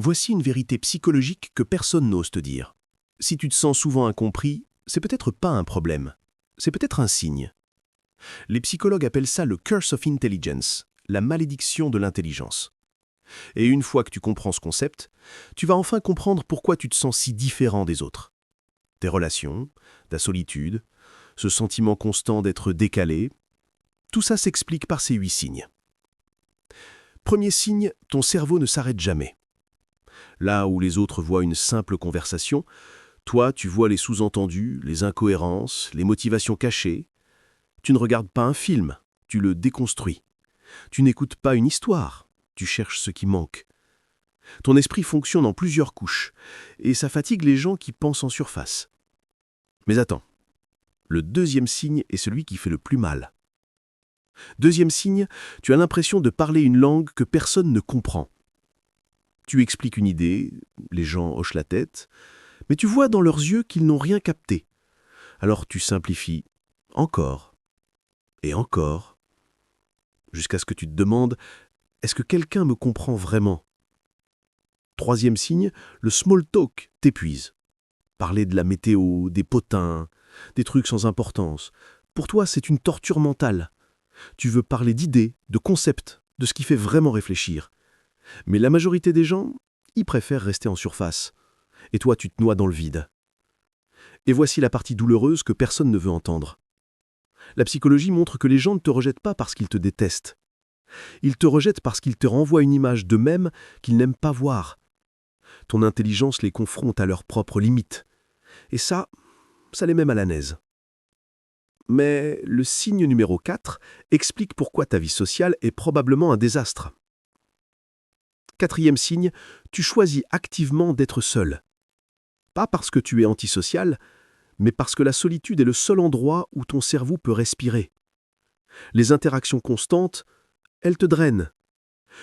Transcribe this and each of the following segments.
Voici une vérité psychologique que personne n'ose te dire. Si tu te sens souvent incompris, c'est peut-être pas un problème. C'est peut-être un signe. Les psychologues appellent ça le curse of intelligence, la malédiction de l'intelligence. Et une fois que tu comprends ce concept, tu vas enfin comprendre pourquoi tu te sens si différent des autres. Tes relations, ta solitude, ce sentiment constant d'être décalé, tout ça s'explique par ces 8 signes. Premier signe, ton cerveau ne s'arrête jamais. Là où les autres voient une simple conversation, toi, tu vois les sous-entendus, les incohérences, les motivations cachées. Tu ne regardes pas un film, tu le déconstruis. Tu n'écoutes pas une histoire, tu cherches ce qui manque. Ton esprit fonctionne en plusieurs couches, et ça fatigue les gens qui pensent en surface. Mais attends, le deuxième signe est celui qui fait le plus mal. Deuxième signe, tu as l'impression de parler une langue que personne ne comprend. Tu expliques une idée, les gens hochent la tête, mais tu vois dans leurs yeux qu'ils n'ont rien capté. Alors tu simplifies encore et encore, jusqu'à ce que tu te demandes « Est-ce que quelqu'un me comprend vraiment ?» Troisième signe, le small talk t'épuise. Parler de la météo, des potins, des trucs sans importance. Pour toi, c'est une torture mentale. Tu veux parler d'idées, de concepts, de ce qui fait vraiment réfléchir. Mais la majorité des gens, ils préfèrent rester en surface. Et toi, tu te noies dans le vide. Et voici la partie douloureuse que personne ne veut entendre. La psychologie montre que les gens ne te rejettent pas parce qu'ils te détestent. Ils te rejettent parce qu'ils te renvoient une image d'eux-mêmes qu'ils n'aiment pas voir. Ton intelligence les confronte à leurs propres limites. Et ça les met mal à l'aise. Mais le signe numéro 4 explique pourquoi ta vie sociale est probablement un désastre. Quatrième signe, tu choisis activement d'être seul. Pas parce que tu es antisocial, mais parce que la solitude est le seul endroit où ton cerveau peut respirer. Les interactions constantes, elles te drainent.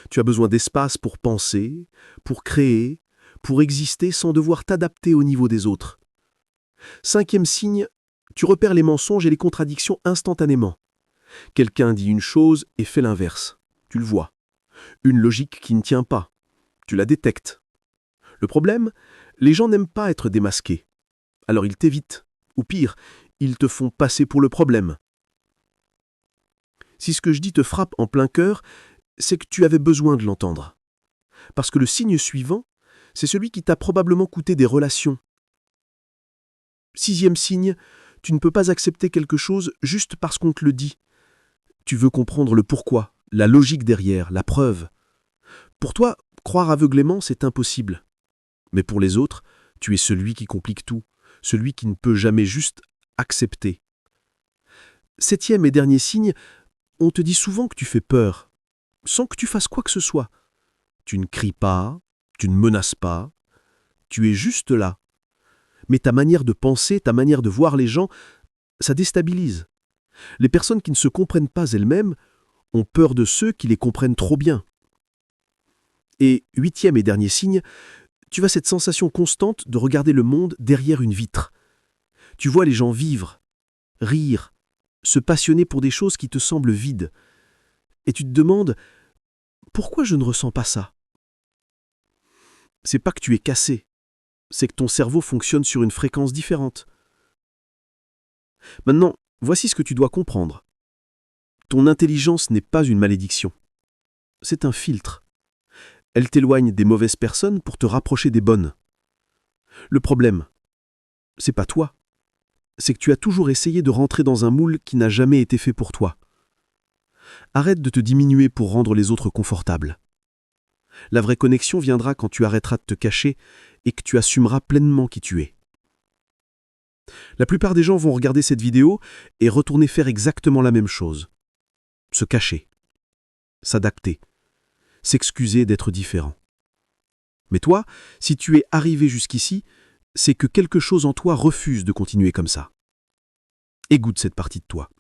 Tu as besoin d'espace pour penser, pour créer, pour exister sans devoir t'adapter au niveau des autres. Cinquième signe, tu repères les mensonges et les contradictions instantanément. Quelqu'un dit une chose et fait l'inverse. Tu le vois. Une logique qui ne tient pas. Tu la détectes. Le problème, les gens n'aiment pas être démasqués. Alors ils t'évitent. Ou pire, ils te font passer pour le problème. Si ce que je dis te frappe en plein cœur, c'est que tu avais besoin de l'entendre. Parce que le signe suivant, c'est celui qui t'a probablement coûté des relations. Sixième signe, tu ne peux pas accepter quelque chose juste parce qu'on te le dit. Tu veux comprendre le pourquoi, la logique derrière, la preuve. Pour toi, croire aveuglément, c'est impossible. Mais pour les autres, tu es celui qui complique tout, celui qui ne peut jamais juste accepter. Septième et dernier signe, on te dit souvent que tu fais peur, sans que tu fasses quoi que ce soit. Tu ne cries pas, tu ne menaces pas, tu es juste là. Mais ta manière de penser, ta manière de voir les gens, ça déstabilise. Les personnes qui ne se comprennent pas elles-mêmes ont peur de ceux qui les comprennent trop bien. Et huitième et dernier signe, tu as cette sensation constante de regarder le monde derrière une vitre. Tu vois les gens vivre, rire, se passionner pour des choses qui te semblent vides. Et tu te demandes « Pourquoi je ne ressens pas ça ?» C'est pas que tu es cassé, c'est que ton cerveau fonctionne sur une fréquence différente. Maintenant, voici ce que tu dois comprendre. Ton intelligence n'est pas une malédiction. C'est un filtre. Elle t'éloigne des mauvaises personnes pour te rapprocher des bonnes. Le problème, c'est pas toi. C'est que tu as toujours essayé de rentrer dans un moule qui n'a jamais été fait pour toi. Arrête de te diminuer pour rendre les autres confortables. La vraie connexion viendra quand tu arrêteras de te cacher et que tu assumeras pleinement qui tu es. La plupart des gens vont regarder cette vidéo et retourner faire exactement la même chose. Se cacher, s'adapter, s'excuser d'être différent. Mais toi, si tu es arrivé jusqu'ici, c'est que quelque chose en toi refuse de continuer comme ça. Égoutte cette partie de toi.